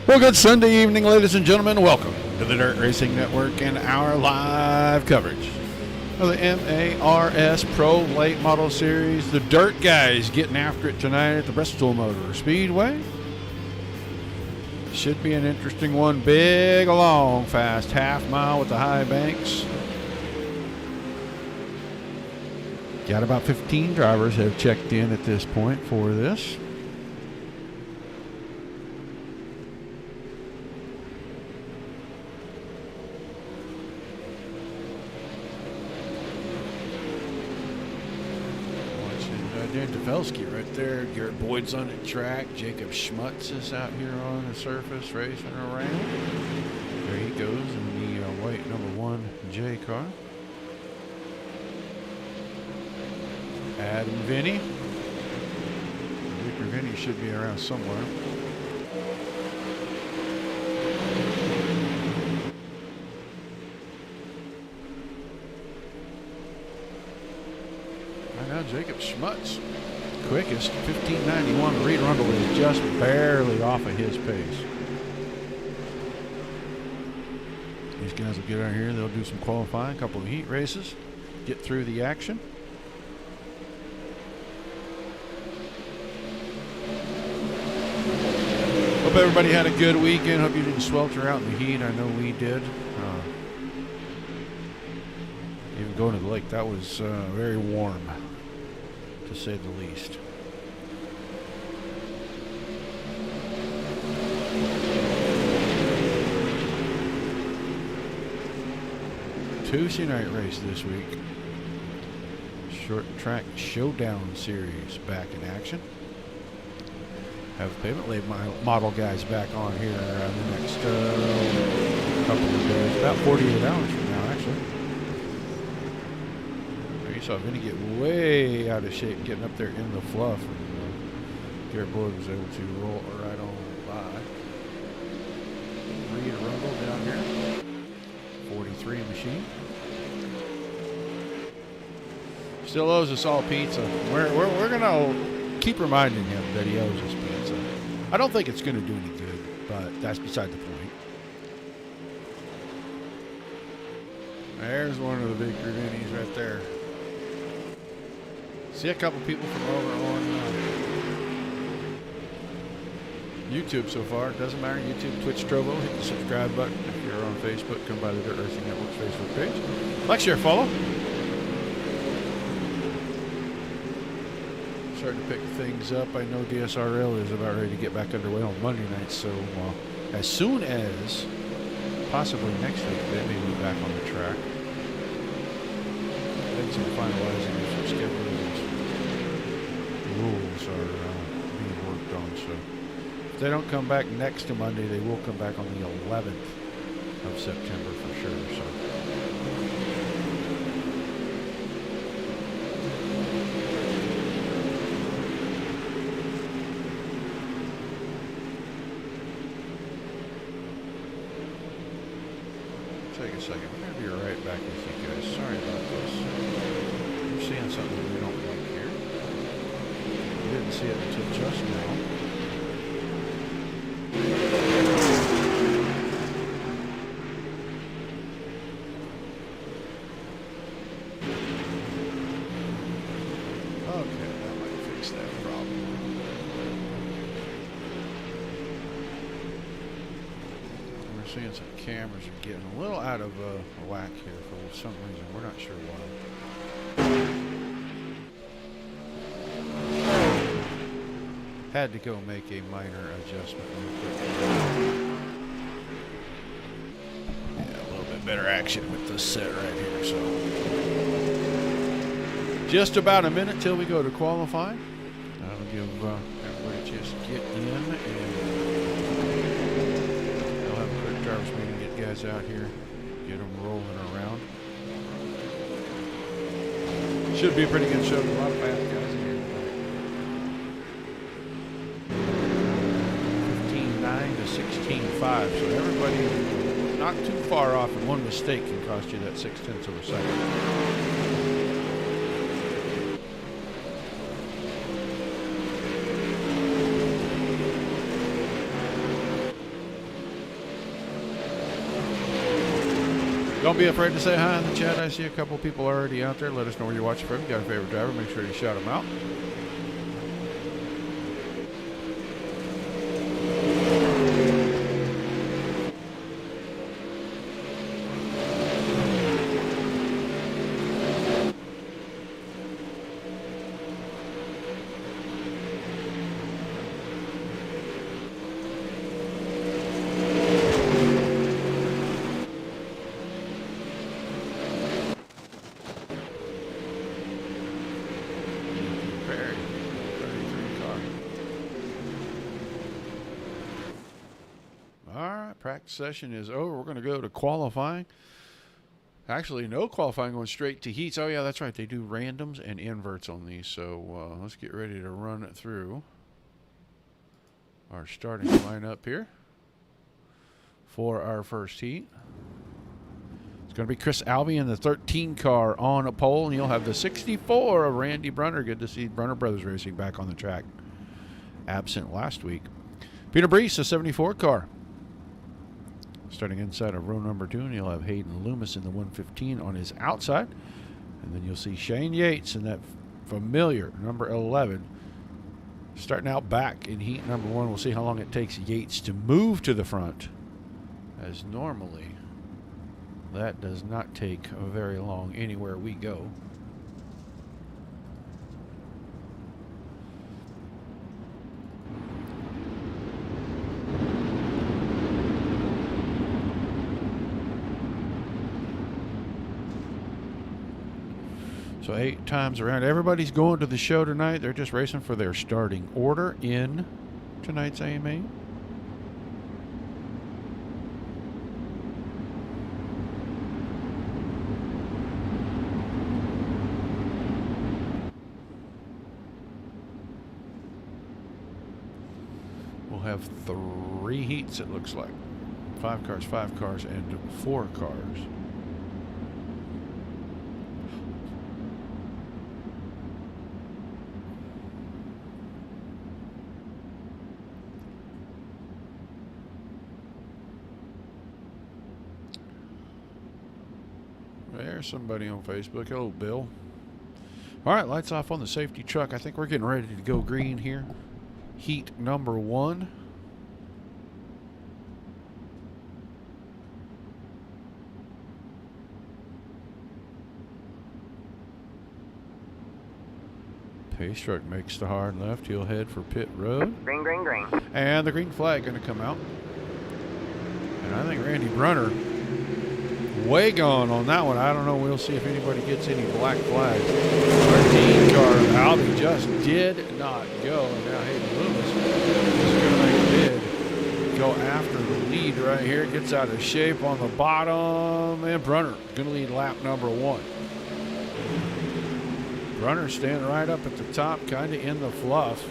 Well, good Sunday evening, ladies and gentlemen. Welcome to the Dirt Racing Network and our live coverage of the MARS Pro Late Model Series. The Dirt Guys getting after it tonight at the Bristol Motor Speedway. Should be an interesting one. Big, long, fast half mile with the high banks. Got about 15 drivers have checked in at this point for this. Dan Develski right there. Garrett Boyd's on the track. Jacob Schmutz is out here on the surface racing around. There he goes in the white number 1 J car. Adam Vinny. Victor Vinny should be around somewhere. Now Jacob Schmutz, quickest, 15:91. Reed Rundle is just barely off of his pace. These guys will get out here. They'll do some qualifying, a couple of heat races, get through the action. Hope everybody had a good weekend. Hope you didn't swelter out in the heat. I know we did. Even going to the lake, that was very warm, to say the least. Tuesday night race this week. Short track showdown series back in action. Have pavement lane model guys back on here the next couple of days. About 48 hours from now, actually. You saw Vinny get way out of shape getting up there in the fluff, and Garrett Boyd was able to roll right on by. Reed Rundle down here, 43 machine. Still owes us all pizza. We're gonna keep reminding him that he owes us pizza. I don't think it's gonna do any good, but that's beside the point. There's one of the big Vinnies right there. See a couple people from over on YouTube so far. Doesn't matter, YouTube, Twitch, Trovo. Hit the subscribe button. If you're on Facebook, come by the Dirt Racing Network's Facebook page. Like, share, follow. Starting to pick things up. I know DSRL is about ready to get back underway on Monday night, so as soon as possibly next week, they may be back on the track. Things are finalizing some schedules. Rules are being worked on, so if they don't come back next to Monday, they will come back on the 11th of September for sure. So take a second. We're going to be right back with you guys. Sorry about this. We're seeing something we don't like here. We didn't see it until just now. Okay, that might fix that problem. We're seeing some cameras are getting a little out of whack here for some reason. We're not sure why. Had to go make a minor adjustment real quick. Yeah, a little bit better action with this set right here. So just about a minute till we go to qualifying. That'll give everybody a chance to get in, and they'll have a quick drivers meeting, get guys out here, get them rolling around. Should be a pretty good show. A lot of fast guys in here. 15.9 to 16.5, so everybody not too far off, and one mistake can cost you that 0.6 of a second. Don't be afraid to say hi in the chat. I see a couple people already out there. Let us know where you're watching from. You got a favorite driver, make sure you shout them out. Practice session is over. We're going to go to qualifying. Actually, no qualifying, going straight to heats. Oh, yeah, that's right. They do randoms and inverts on these. So let's get ready to run it through our starting lineup here for our first heat. It's going to be Chris Albee in the 13 car on a pole, and you'll have the 64 of Randy Brunner. Good to see Brunner Brothers Racing back on the track. Absent last week. Peter Brees, the 74 car. Starting inside of row number 2, and you'll have Hayden Loomis in the 115 on his outside. And then you'll see Shane Yates in that familiar number 11. Starting out back in heat number 1. We'll see how long it takes Yates to move to the front, as normally that does not take very long anywhere we go. So 8 times around. Everybody's going to the show tonight. They're just racing for their starting order in tonight's AMA. We'll have 3 heats, it looks like. 5 cars, and 4 cars. There's somebody on Facebook. Hello, Bill. All right, lights off on the safety truck. I think we're getting ready to go green here. Heat number 1. Pace truck makes the hard left. He'll head for pit road. Green, green, green. And the green flag going to come out. And I think Randy Brunner way gone on that one. I don't know. We'll see if anybody gets any black flags. 13 car Albee just did not go. And now Hayden Loomis is going to make a bid. Go after the lead right here. Gets out of shape on the bottom. And Brunner going to lead lap number 1. Brunner standing right up at the top, kind of in the fluff.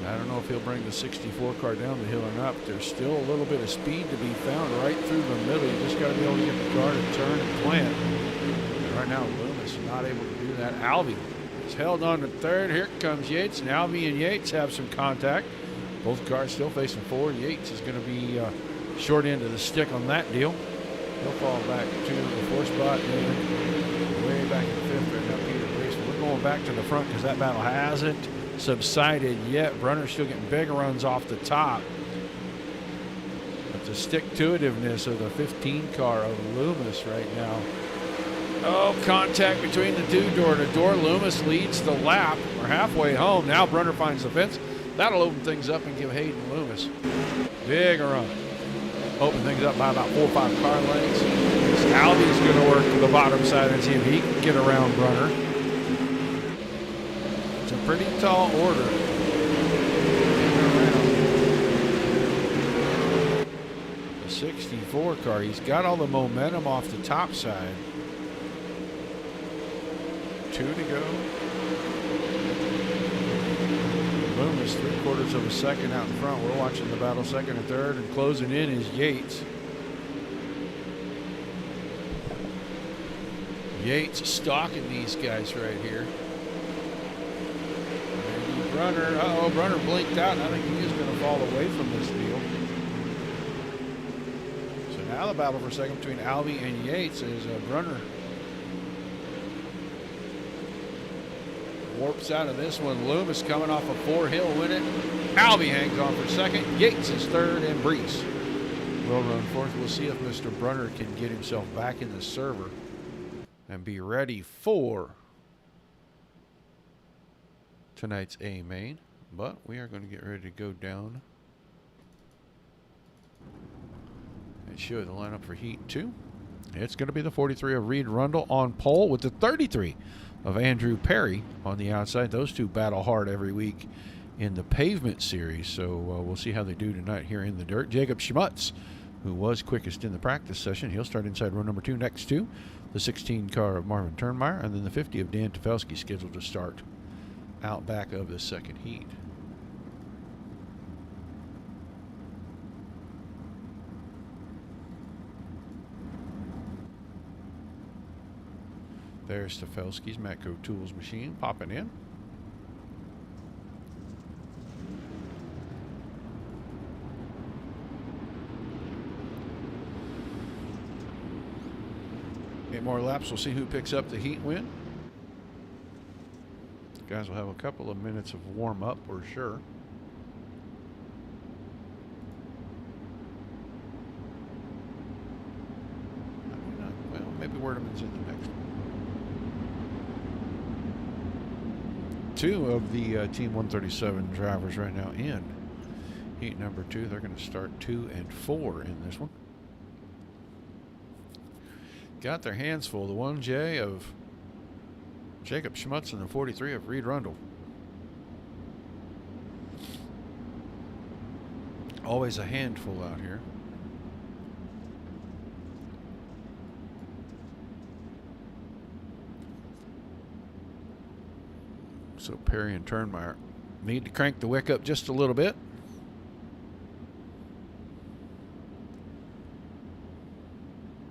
I don't know if he'll bring the 64 car down the hill or not, but there's still a little bit of speed to be found right through the middle. You just got to be able to get the car to turn and plant. And right now, Loomis is not able to do that. Albee is held on to third. Here comes Yates, and Albee and Yates have some contact. Both cars still facing forward. Yates is going to be short end of the stick on that deal. He'll fall back to the 4th spot and way back in the 5th right now, Peter Brees. We're going back to the front because that battle hasn't subsided yet. Brunner's still getting big runs off the top. But the stick-to-itiveness of the 15 car of Loomis right now. Oh, contact between the 2 door to door. Loomis leads the lap. We're halfway home. Now Brunner finds the fence. That'll open things up and give Hayden Loomis big run. Open things up by about 4 or 5 car lengths. Albee's going to work to the bottom side and see if he can get around Brunner. It's a pretty tall order. The 64 car, he's got all the momentum off the top side. 2 to go. Loomis 3/4 of a second out in front. We're watching the battle second and third, and closing in is Yates. Yates stalking these guys right here. And Brunner, Brunner blinked out, and I think he is going to fall away from this deal. Now the battle for second between Albie and Yates as Brunner warps out of this one. Loomis coming off a 4, he'll win it. Albie hangs on for second. Yates is third, and Brees will run fourth. We'll see if Mr. Brunner can get himself back in the server and be ready for tonight's A main. But we are going to get ready to go down and show the lineup for Heat 2. It's going to be the 43 of Reed Rundle on pole with the 33 of Andrew Perry on the outside. Those two battle hard every week in the pavement series, so we'll see how they do tonight here in the dirt. Jacob Schmutz, who was quickest in the practice session, he'll start inside row number 2 next to the 16 car of Marvin Turnmeyer, and then the 50 of Dan Tefelsky scheduled to start out back of the second heat. There's Tefelsky's Matco Tools machine popping in. Eight more laps, we'll see who picks up the heat win. Guys will have a couple of minutes of warm up for sure. Well, maybe Werdeman's in the next one. Two of the Team 137 drivers right now in heat number 2. They're going to start 2 and 4 in this one. Got their hands full. The 1J of Jacob Schmutz and the 43 of Reed Rundle. Always a handful out here. So Perry and Turnmeyer need to crank the wick up just a little bit.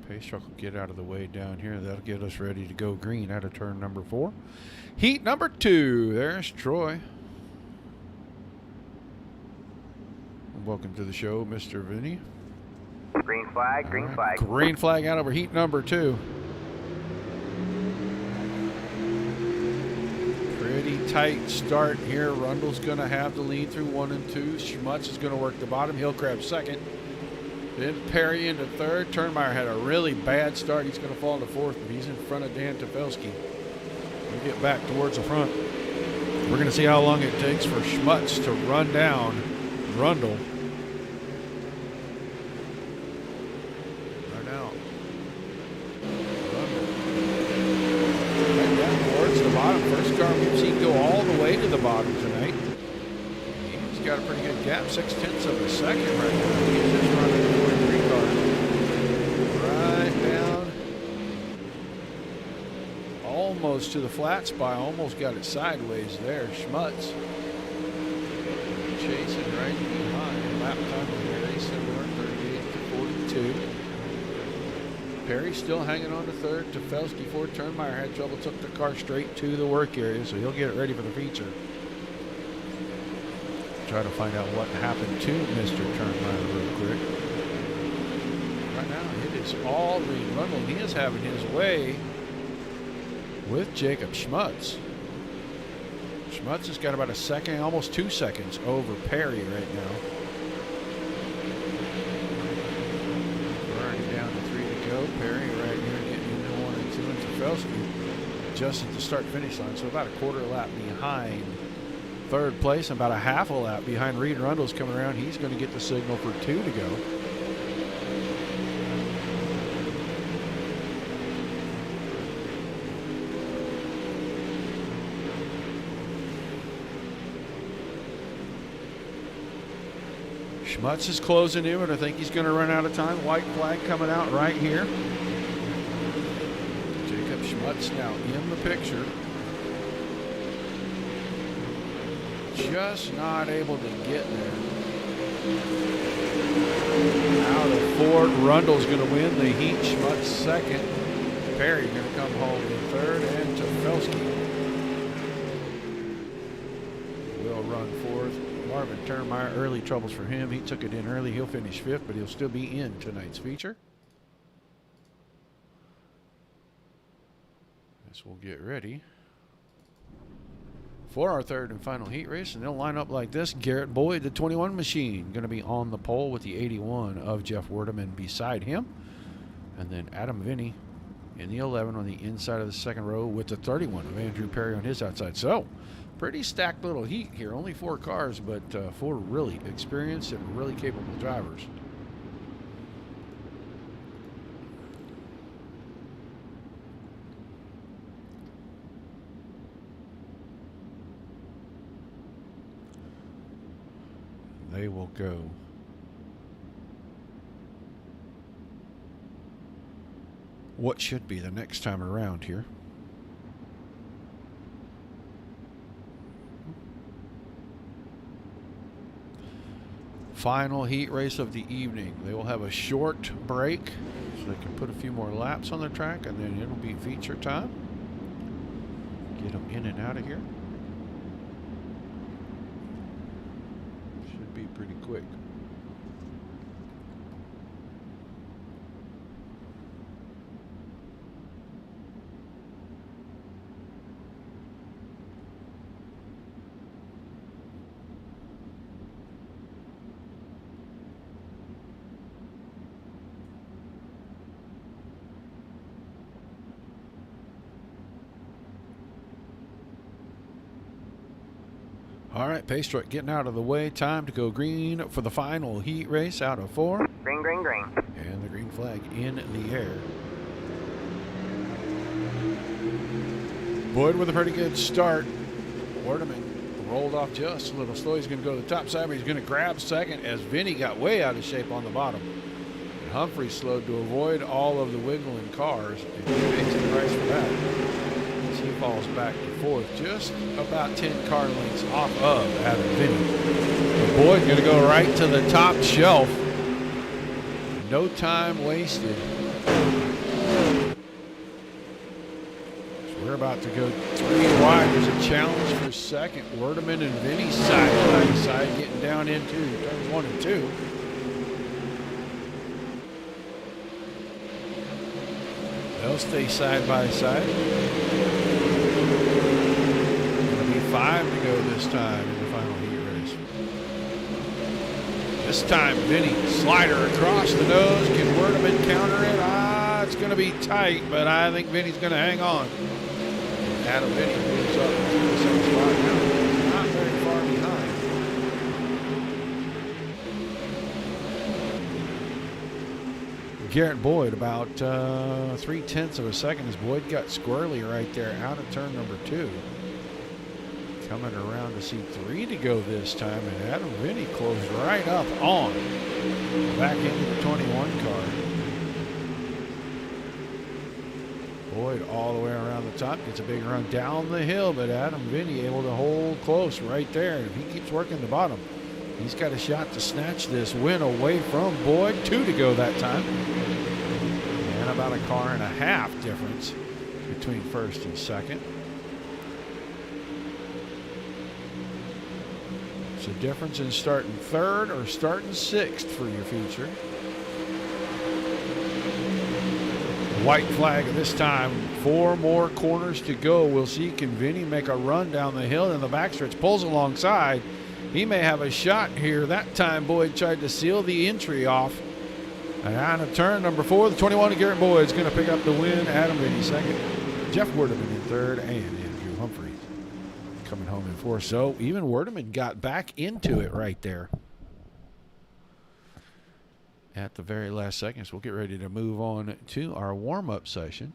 Pace truck will get out of the way down here. That'll get us ready to go green out of turn number 4. Heat number 2. There's Troy. Welcome to the show, Mr. Vinny. Green flag, green flag. Green flag out over heat number 2. Pretty tight start here. Rundle's going to have the lead through 1 and 2. Schmutz is going to work the bottom. He'll grab second. Then Perry into third. Turnmeyer had a really bad start. He's going to fall into fourth, but he's in front of Dan Tefelsky. We'll get back towards the front. We're going to see how long it takes for Schmutz to run down Rundle. Right now. Rundle. Right down towards the bottom. First car we've seen go all the way to the bottom tonight. He's got a pretty good gap. 0.6 of a second right now. He's just running the 43 car. Right down. Almost to the flat spot. Almost got it sideways there. Schmutz chasing right behind. Lap time very similar. 38 to 42. Perry still hanging on to third. Tefelsky fourth. Turnmeyer had trouble. Took the car straight to the work area, so he'll get it ready for the feature. Try to find out what happened to Mr. Turnmeyer real quick. Right now, it is all Reed Rundle. He is having his way with Jacob Schmutz. Schmutz has got about a second, almost 2 seconds over Perry right now. We're already down to 3 to go. Perry right here getting into 1 and 2, and Tefelsky just at the start-finish line, so about a quarter lap behind third place, and about a half a lap behind Reed Rundle's coming around. He's going to get the signal for 2 to go. Schmutz is closing in, but I think he's going to run out of time. White flag coming out right here. Jacob Schmutz now in the picture. Just not able to get there. Out of fourth. Rundle's going to win the heat. Schmutz second. Perry going to come home in third, and Tefelsky will run fourth. Marvin Turnmeyer, early troubles for him. He took it in early. He'll finish fifth, but he'll still be in tonight's feature. As we'll get ready for our third and final heat race, and they'll line up like this. Garrett Boyd, the 21 machine, going to be on the pole with the 81 of Jeff Werdeman beside him. And then Adam Vinny in the 11 on the inside of the second row with the 31 of Andrew Perry on his outside. So, pretty stacked little heat here. Only 4 cars, but 4 really experienced and really capable drivers. They will go what should be the next time around here. Final heat race of the evening. They will have a short break so they can put a few more laps on the track, and then it'll be feature time. Get them in and out of here. Should be pretty quick. All right, pace truck getting out of the way. Time to go green for the final heat race out of 4. Green, green, green. And the green flag in the air. Boyd with a pretty good start. Werdeman rolled off just a little slow. He's going to go to the top side, but he's going to grab second as Vinny got way out of shape on the bottom. And Humphrey slowed to avoid all of the wiggling cars, and he pays the price for that. As he falls back to 4th, just about 10 car lengths off of Adam Vinny. But Boyd going to go right to the top shelf. No time wasted. We're about to go 3 wide. There's a challenge for second. Werdeman and Vinny side by side getting down into turns 1 and 2. They'll stay side by side. It'll be 5 to go this time in the final heat race. This time Vinny slider across the nose. Can Werdeman counter it? It's going to be tight, but I think Vinny's going to hang on. Adam Vinny moves up to the second spot now. Not very far behind. Garrett Boyd about 3/10 of a second as Boyd got squirrely right there out of turn number 2. Coming around to C3 to go this time, and Adam Vinny closed right up on back into the 21 car. Boyd all the way around the top, gets a big run down the hill, but Adam Vinny able to hold close right there. And if he keeps working the bottom, he's got a shot to snatch this win away from Boyd. 2 to go that time. And about a car and a half difference between first and second. It's a difference in starting 3rd or starting 6th for your feature. White flag at this time. 4 more corners to go. We'll see, can Vinny make a run down the hill in the backstretch? Pulls alongside. He may have a shot here. That time Boyd tried to seal the entry off. And on of turn number 4, the 21 of Garrett Boyd is going to pick up the win. Adam Vinny second. Jeff Werdeman in 3rd, and Andrew Humphrey coming home in 4th. So even Werdeman got back into it right there at the very last seconds. We'll get ready to move on to our warm-up session.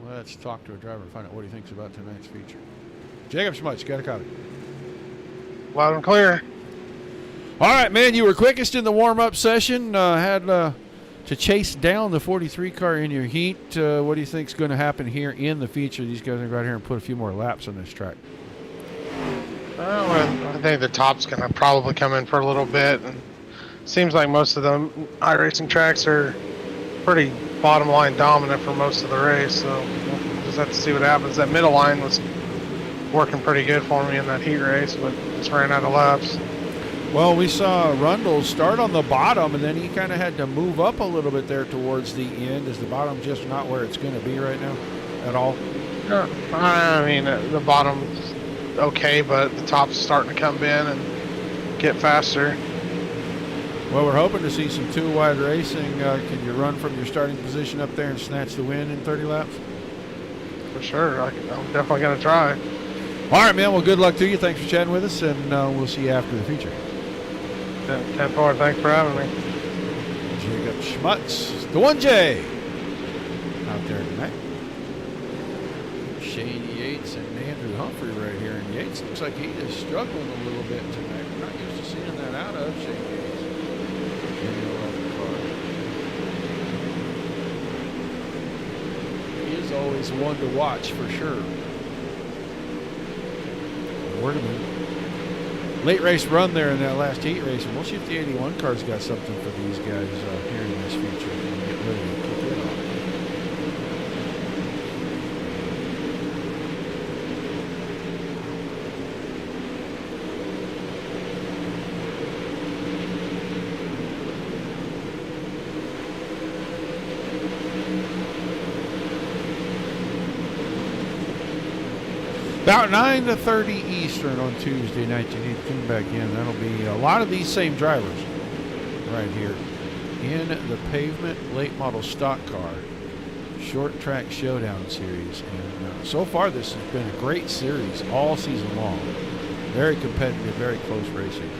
Let's talk to a driver and find out what he thinks about tonight's feature. Jacob Schmutz, got a copy. Loud and clear. All right, man, you were quickest in the warm-up session. Had to chase down the 43 car in your heat. What do you think is going to happen here in the feature? These guys are going to go out here and put a few more laps on this track. I think the top's going to probably come in for a little bit. And seems like most of the iRacing tracks are pretty bottom line dominant for most of the race. So we'll just have to see what happens. That middle line was working pretty good for me in that heat race, but just ran out of laps. Well, we saw Rundle start on the bottom, and then he kind of had to move up a little bit there towards the end. Is the bottom just not where it's going to be right now at all? I mean, the bottom's okay, but the top's starting to come in and get faster. Well, we're hoping to see some two-wide racing. Can you run from your starting position up there and snatch the win in 30 laps? For sure. I'm definitely going to try. All right, man. Well, good luck to you. Thanks for chatting with us, and we'll see you after the feature. 10-4, thanks for having me. Jacob Schmutz, the 1J, out there tonight. Shane Yates and Andrew Humphrey right here. And Yates looks like he is struggling a little bit tonight. We're not used to seeing that out of Shane Yates in the 11 car. He is always one to watch for sure. Werdeman. Late race run there in that last heat race, and we'll see if the 81 car's got something for these guys here in this feature. And get ready to kick it off. About 9 to 30 Eastern on Tuesday night. You need to tune back in. That'll be a lot of these same drivers right here in the pavement late model stock car short track showdown series. And so far this has been a great series all season long. Very competitive, very close racing.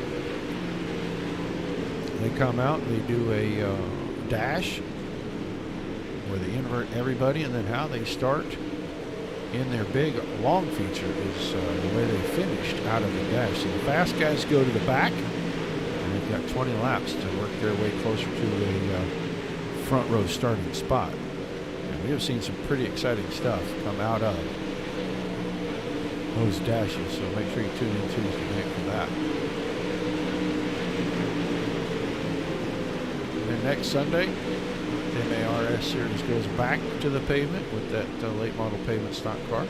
They come out, they do a dash where they invert everybody, and then how they start in their big long feature is the way they finished out of the dash. So the fast guys go to the back, and they've got 20 laps to work their way closer to a front row starting spot. And we have seen some pretty exciting stuff come out of those dashes, so make sure you tune in Tuesday night for that. And then next Sunday, MARS series goes back to the pavement with that late model pavement stock car.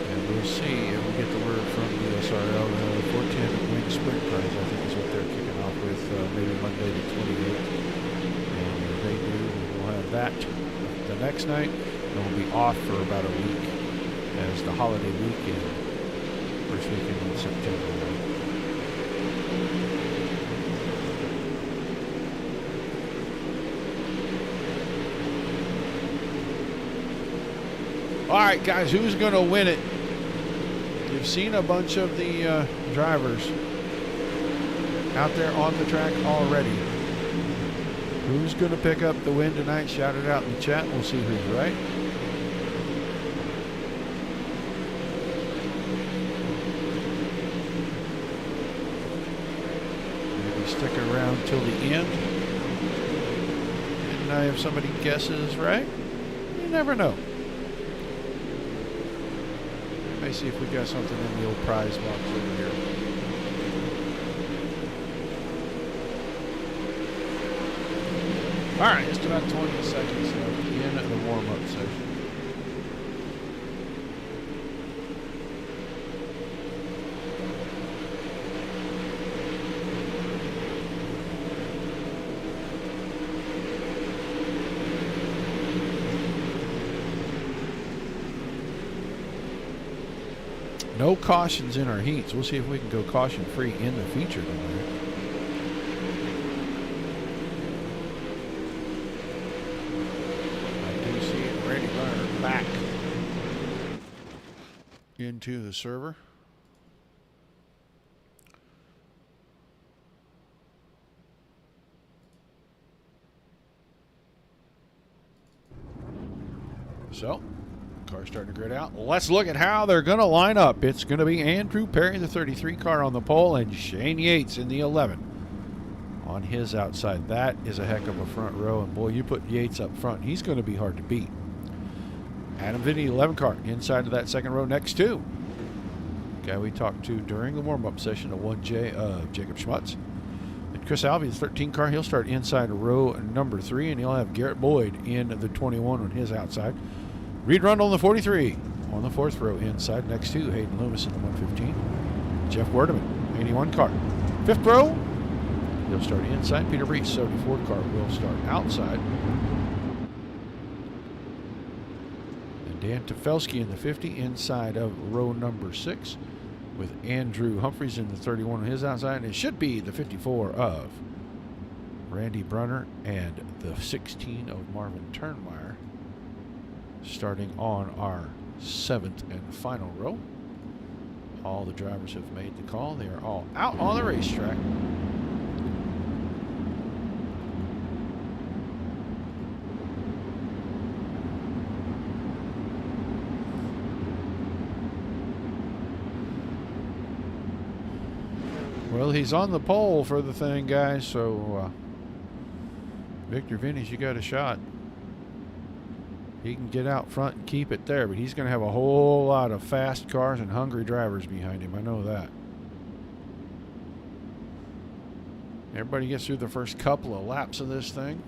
And we'll see if we get the word from the SRL. The 410 Wing Sprint Prize, I think, is what they're kicking off with maybe Monday the 28th. And if they do, we'll have that the next night. And we'll be off for about a week as the holiday weekend, first weekend in September. All right, guys, who's going to win it? You've seen a bunch of the drivers out there on the track already. Who's going to pick up the win tonight? Shout it out in the chat. We'll see who's right. Maybe stick around till the end. And if somebody guesses right, you never know. Let me see if we got something in the old prize box over here. All right, just about 20 seconds left in the warm-up session. No cautions in our heats. We'll see if we can go caution-free in the feature tonight. I do see it ready to run back into the server. So, car starting to grid out. Let's look at how they're going to line up. It's going to be Andrew Perry, the 33 car on the pole, and Shane Yates in the 11 on his outside. That is a heck of a front row, and boy, you put Yates up front, he's going to be hard to beat. Adam Vinny, 11 car, inside of that second row next to guy we talked to during the warm-up session, a 1J, Jacob Schmutz. And Chris Alvey's 13 car. He'll start inside row number 3, and he'll have Garrett Boyd in the 21 on his outside. Reed Rundle in the 43 on the 4th row inside, next to Hayden Loomis in the 115. Jeff Werdeman, 81 car. 5th row, he'll start inside. Peter Brees, 74 car, will start outside. And Dan Tefelsky in the 50 inside of row number 6, with Andrew Humphreys in the 31 on his outside. And it should be the 54 of Randy Brunner and the 16 of Marvin Turnmeyer starting on our 7th and final row. All the drivers have made the call. They are all out on the racetrack. Well, he's on the pole for the thing, guys, so Victor Vinny's, you got a shot. He can get out front and keep it there, but he's going to have a whole lot of fast cars and hungry drivers behind him. I know that. Everybody gets through the first couple of laps of this thing.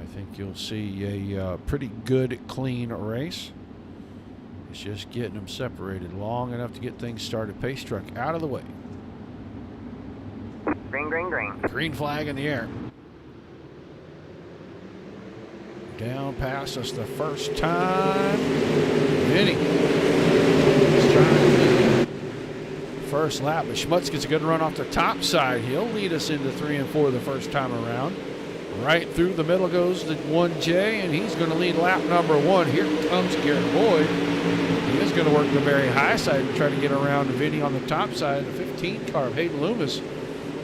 I think you'll see a pretty good, clean race. It's just getting them separated long enough to get things started. Pace truck out of the way. Green, green, green. Green flag in the air. Down past us the first time. Vinny. He's trying to first lap, but Schmutz gets a good run off the top side. He'll lead us into 3 and 4 the first time around. Right through the middle goes the 1J, and he's going to lead lap number 1. Here comes Garrett Boyd. He is going to work the very high side and try to get around Vinny on the top side. The 15 car of Hayden Loomis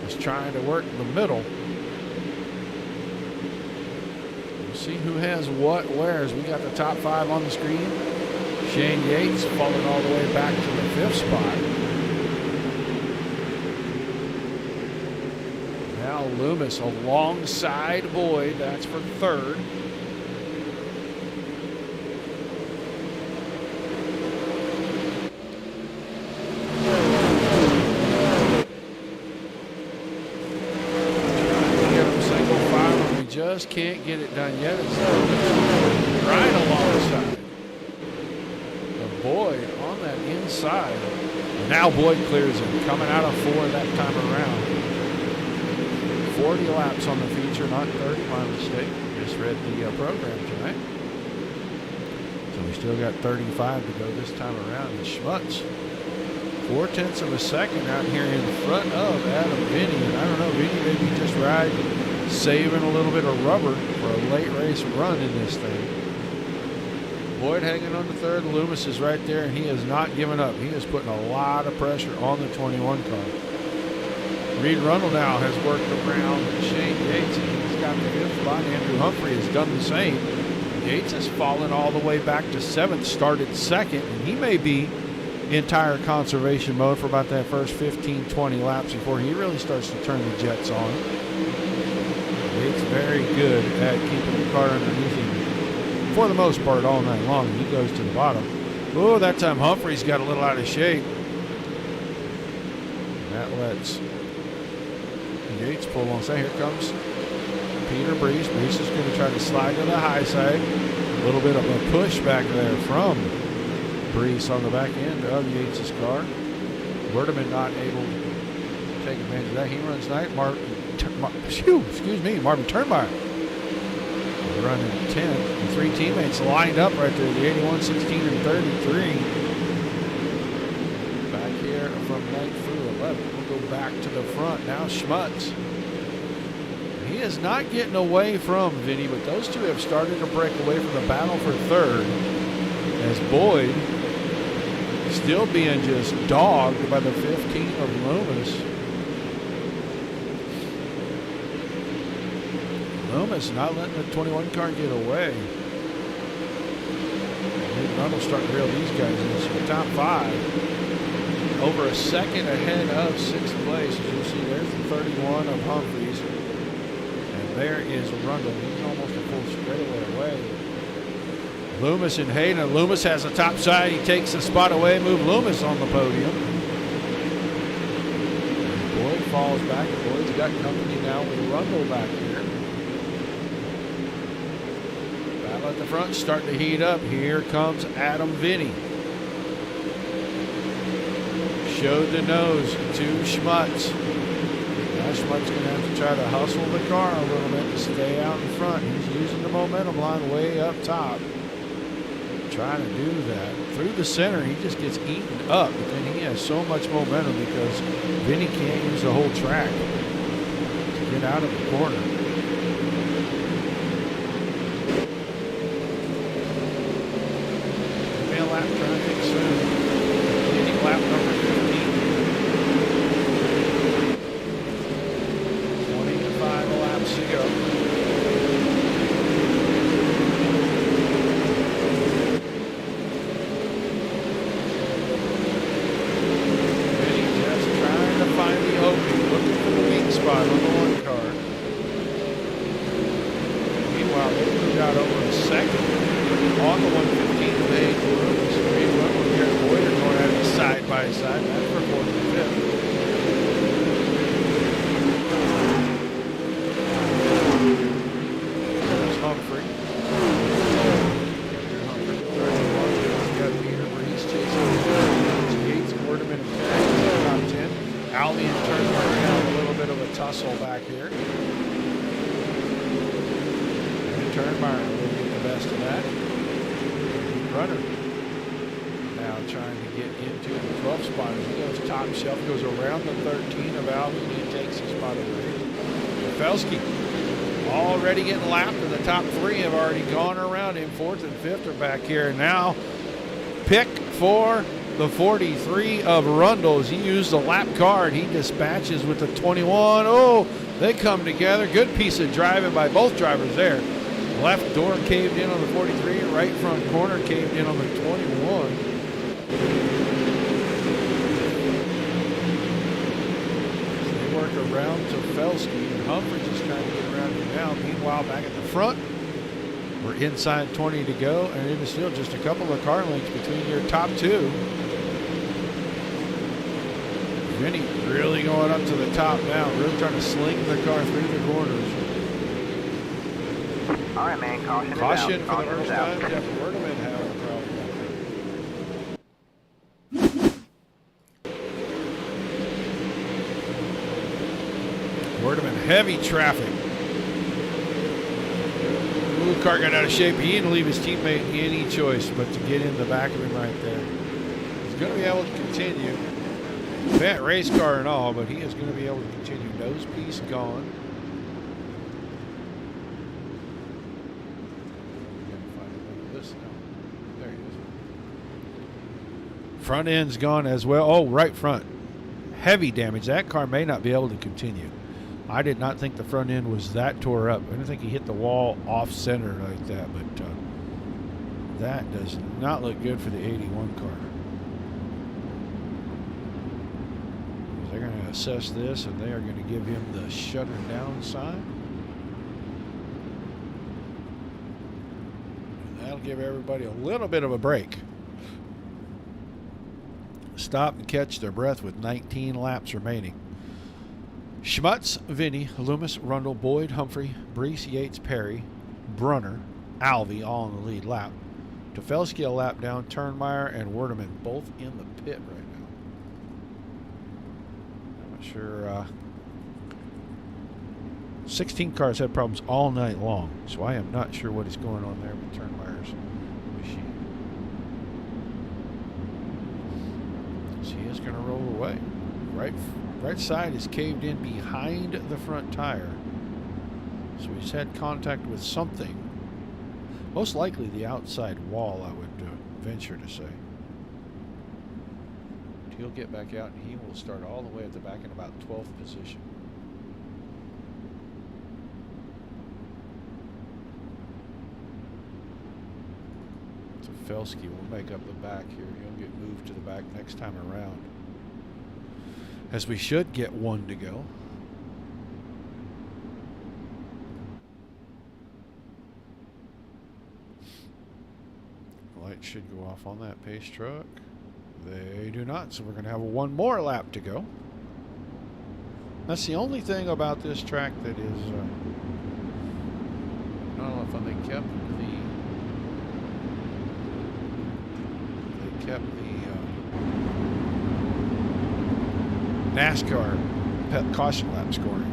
is trying to work the middle. We'll see who has what where as we got the top 5 on the screen. Shane Yates falling all the way back to the 5th spot. Now Loomis alongside Boyd. That's for 3rd. Just can't get it done yet. It's right alongside. The Boyd on that inside. Now Boyd clears him, coming out of 4 that time around. 40 laps on the feature, not 30, my mistake. Just read the program tonight. So we still got 35 to go this time around. And Schmutz, 0.4 of a second out here in front of Adam Vinny. And I don't know, Vinny maybe just ride saving a little bit of rubber for a late race run in this thing. Boyd hanging on the 3rd. Loomis is right there, and he has not given up. He is putting a lot of pressure on the 21 car. Reed Rundle now has worked around Shane Yates, and he's got the 5th spot. Andrew Humphrey has done the same. Yates has fallen all the way back to 7th, started 2nd, and he may be in tire conservation mode for about that first 15-20 laps before he really starts to turn the jets on. It's very good at keeping the car underneath him for the most part all night long. He goes to the bottom. Oh, that time Humphrey's got a little out of shape. And that lets Yates pull on. So here comes Peter Brees. Brees is going to try to slide to the high side. A little bit of a push back there from Brees on the back end of Yates' car. Werdeman not able to take advantage of that. He runs night. Marvin Turnmeyer running 10th. The 3 teammates lined up right there, the 81, 16, and 33. Back here from 9th through 11. We'll go back to the front. Now Schmutz. He is not getting away from Vinny, but those two have started to break away from the battle for 3rd. As Boyd still being just dogged by the 15 of Loomis. Loomis not letting the 21 car get away. Rundle starting to reel these guys in. So the top 5 over a second ahead of 6th place. As you'll see, there's the 31 of Humphreys. And there is Rundle. He's almost a full straightaway away. Loomis and Hayden. Loomis has the top side. He takes the spot away. Move Loomis on the podium. Boyd falls back. Boyd's got company now with Rundle back here. Battle at the front starting to heat up. Here comes Adam Vinny. Showed the nose to Schmutz. Now Schmutz going to have to try to hustle the car a little bit to stay out in front. He's using the momentum line way up top. Trying to do that. Through the center, he just gets eaten up, but then he has so much momentum because Vinny can't use the whole track to get out of the corner. Maybe a lap traffic soon. Vinny lap number 15. 25 laps to go. On the one car. Meanwhile, they moved out over a second on the 115 of the Green Rundle here. Boyd are going at it side by side. That's for 4th and 5th. There's Humphrey. He's got Peter Breeze chasing Yates, Orderman, and Perry in the top 10. Alvey and Turner down a little bit of a tussle back here. And Turnmeyer will get the best of that. Runner now trying to get into the 12th spot. As he goes top shelf, goes around the 13 of Alvey, and he takes his spot away. Felski already getting lapped, and the top 3 have already gone around him. 4th and 5th are back here. Now pick for the 43 of Rundles. He used the lap card. He dispatches with the 21. Oh, they come together. Good piece of driving by both drivers there. Left door caved in on the 43. Right front corner caved in on the 21. They work around to Felski, and Humphrey just trying to get around him now. Meanwhile, back at the front, we're inside 20 to go, and it is still just a couple of car lengths between your top 2. Vinny really going up to the top now, really trying to sling the car through the corners. All right, man, caution is Caution out. for the Caution first is out. time. Jeff Werdeman having a problem. Werdeman, heavy traffic. Ooh, car got out of shape. He didn't leave his teammate any choice but to get in the back of him right there. He's going to be able to continue. Fat race car and all, but he is going to be able to continue. Nose piece gone. There he is. Front end's gone as well. Oh, right front. Heavy damage. That car may not be able to continue. I did not think the front end was that tore up. I didn't think he hit the wall off center like that, but that does not look good for the 81 car. They're going to assess this, and they are going to give him the shutter down sign. And that'll give everybody a little bit of a break. Stop and catch their breath with 19 laps remaining. Schmutz, Vinny, Loomis, Rundle, Boyd, Humphrey, Brees, Yates, Perry, Brunner, Alvey all in the lead lap. Tefelski a lap down, Turnmeyer and Werdeman both in the pit right now. I'm not sure. 16 cars had problems all night long, so I am not sure what is going on there with Turnmeyer's machine. So he is going to roll away. Right side is caved in behind the front tire. So he's had contact with something. Most likely the outside wall, I would venture to say. He'll get back out and he will start all the way at the back in about 12th position. So Felski will make up the back here. He'll get moved to the back next time around. As we should get one to go. Lights should go off on that pace truck. They do not, so we're going to have one more lap to go. That's the only thing about this track that is. I don't know if they kept the NASCAR caution lap scoring.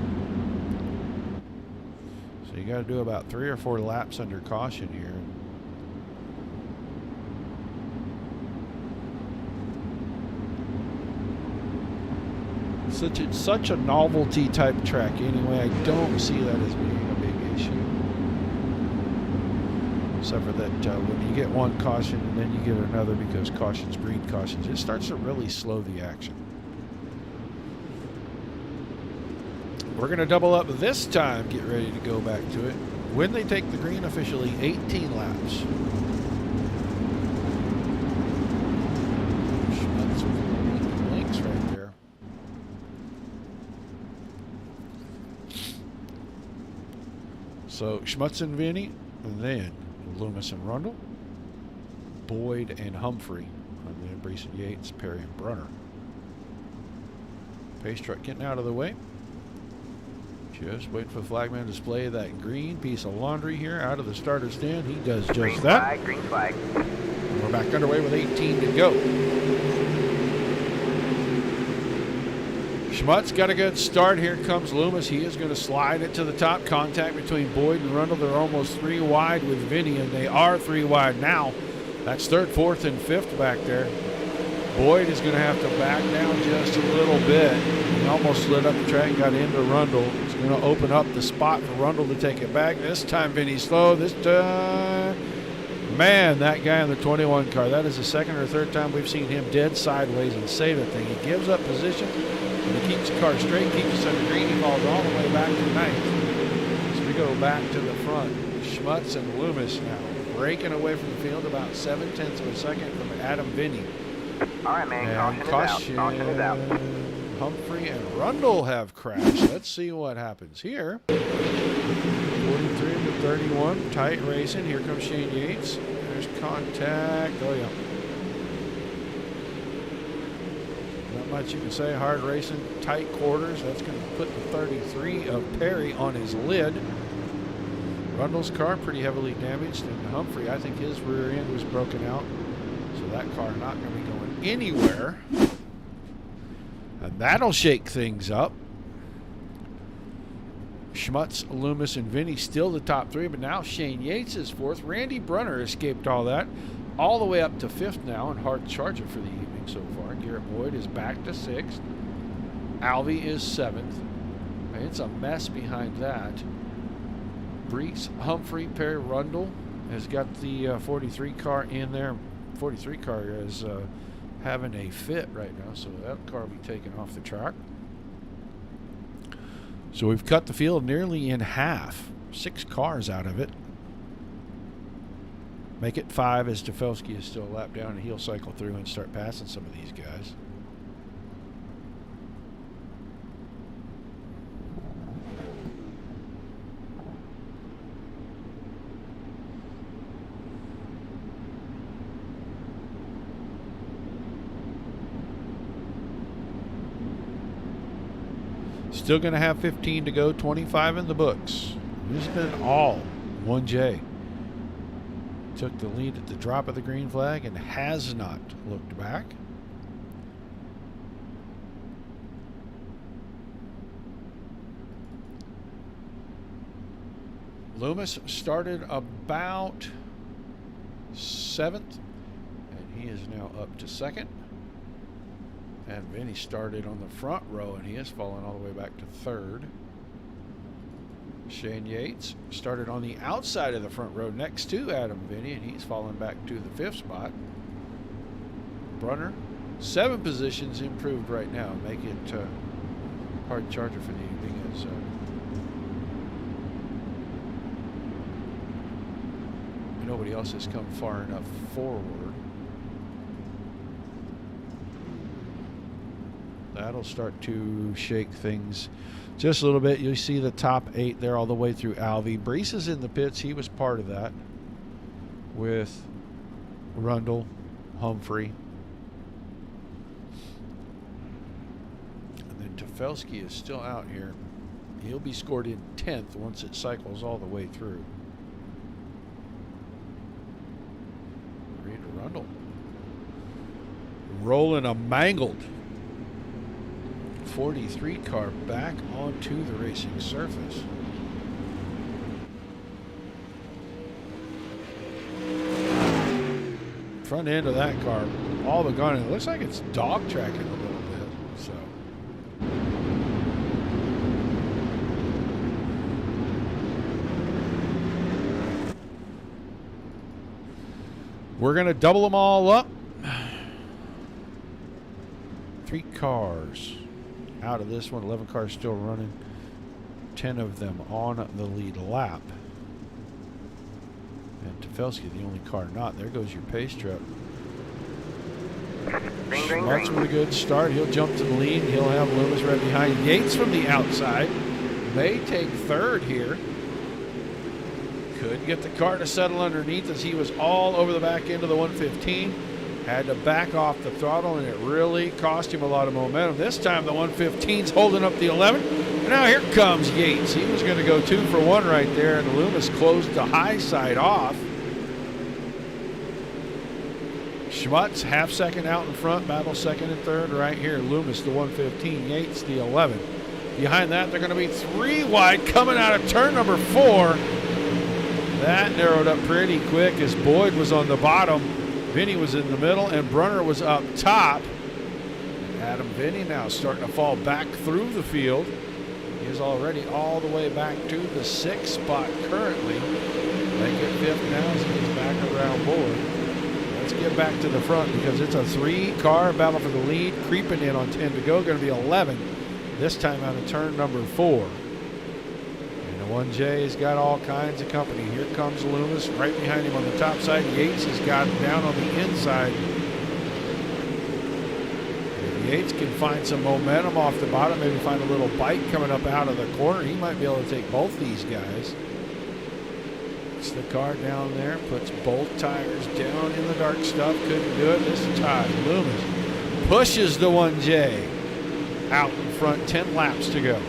So you got to do about 3 or 4 laps under caution here. Such a novelty type track anyway. I don't see that as being a big issue. Except for that when you get one caution and then you get another because cautions breed cautions, it starts to really slow the action. We're going to double up this time, get ready to go back to it. When they take the green, officially 18 laps. Schmutz with links right there. So Schmutz and Vinny, and then Loomis and Rundle, Boyd and Humphrey, and then Brees and Yates, Perry and Brunner. Pace truck getting out of the way. Just waiting for the flagman to display that green piece of laundry here out of the starter stand. He does just green that. Flag, green flag. And we're back underway with 18 to go. Schmutz got a good start. Here comes Loomis. He is going to slide it to the top. Contact between Boyd and Rundle. They're almost 3 wide with Vinny, and they are 3 wide now. That's 3rd, 4th, and 5th back there. Boyd is going to have to back down just a little bit. He almost slid up the track and got into Rundle. It's going to open up the spot for Rundle to take it back. This time Vinny's slow. This time, man, that guy in the 21 car, that is the 2nd or 3rd time we've seen him dead sideways and save that thing. He gives up position, and he keeps the car straight, keeps us under green. He falls all the way back to 9th. So we go back to the front. Schmutz and Loomis now breaking away from the field about 0.7 of a second from Adam Vinny. All right, man. And Caution is out. Humphrey and Rundle have crashed. Let's see what happens here. 43 to 31. Tight racing. Here comes Shane Yates. There's contact. Oh, yeah. Not much you can say. Hard racing. Tight quarters. That's going to put the 33 of Perry on his lid. Rundle's car pretty heavily damaged. And Humphrey, I think his rear end was broken out. So that car not going to be going anywhere. And that'll shake things up. Schmutz, Loomis, and Vinny still the top 3, but now Shane Yates is 4th. Randy Brunner escaped all that, all the way up to 5th now, and hard charger for the evening so far. Garrett Boyd is back to 6th. Alvey is 7th. It's a mess behind that. Brees, Humphrey, Perry, Rundle has got the 43 car in there. 43 car is having a fit right now, so that car will be taken off the track. So we've cut the field nearly in half. 6 cars out of it. Make it 5 as Stefelski is still a lap down, and he'll cycle through and start passing some of these guys. Still going to have 15 to go, 25 in the books. This has been all 1J. Took the lead at the drop of the green flag and has not looked back. Loomis started about 7th, and he is now up to 2nd. And Vinny started on the front row, and he has fallen all the way back to 3rd. Shane Yates started on the outside of the front row next to Adam Vinny, and he's fallen back to the 5th spot. Brunner, 7 positions improved right now, make it hard charger for the evening as nobody else has come far enough forward. That'll start to shake things just a little bit. You see the top 8 there all the way through Alvey. Brees is in the pits. He was part of that with Rundle, Humphrey. And then and Tefelsky is still out here. He'll be scored in 10th once it cycles all the way through. Reed Arundel rolling a mangled 43 car back onto the racing surface. Front end of that car all but gone. It looks like it's dog tracking a little bit. So we're gonna double them all up. 3 cars out of this one. 11 cars still running. 10 of them on the lead lap. And Tefelsky, the only car not. There goes your pace truck. Schmutz with a good start. He'll jump to the lead. He'll have Loomis right behind. Yates from the outside may take third here. Couldn't get the car to settle underneath as he was all over the back end of the 115. Had to back off the throttle, and it really cost him a lot of momentum. This time the 115's holding up the 11. And now here comes Yates. He was going to go 2 for 1 right there, and Loomis closed the high side off. Schmutz half second out in front, battle second and third right here. Loomis the 115, Yates the 11. Behind that, they're going to be 3 wide coming out of turn number 4. That narrowed up pretty quick as Boyd was on the bottom. Vinny was in the middle, and Brunner was up top. And Adam Vinny now starting to fall back through the field. He is already all the way back to the 6th spot currently. They get 5th now as he gets back around Boyd. Let's get back to the front because it's a 3-car battle for the lead. Creeping in on 10 to go. Going to be 11. This time out of turn number 4. And the 1J's got all kinds of company. Here comes Loomis right behind him on the top side. Yates has got him down on the inside. If Yates can find some momentum off the bottom, maybe find a little bite coming up out of the corner, he might be able to take both these guys. Puts the car down there, puts both tires down in the dark stuff. Couldn't do it this time. Loomis pushes the 1J out in front. 10 laps to go.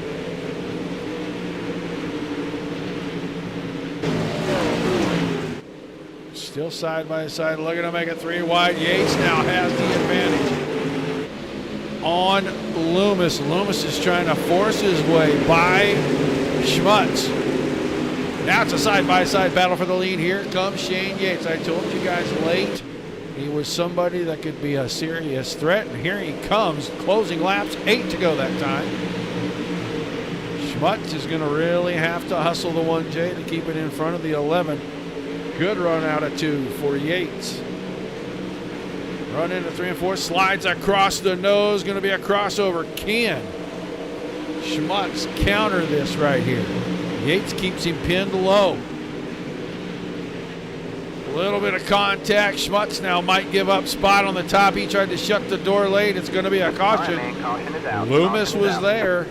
Still side by side, looking to make it 3 wide. Yates now has the advantage on Loomis. Loomis is trying to force his way by Schmutz. Now it's a side-by-side battle for the lead. Here comes Shane Yates. I told you guys late he was somebody that could be a serious threat, and here he comes, closing laps. 8 to go that time. Schmutz is going to really have to hustle the 1J to keep it in front of the 11. Good run out of 2 for Yates. Run into 3 and 4, slides across the nose, going to be a crossover. Can Schmutz counter this right here? Yates keeps him pinned low. A little bit of contact. Schmutz now might give up spot on the top. He tried to shut the door late. It's going to be a caution. Right, man, caution is out. Loomis Caution was is out. there.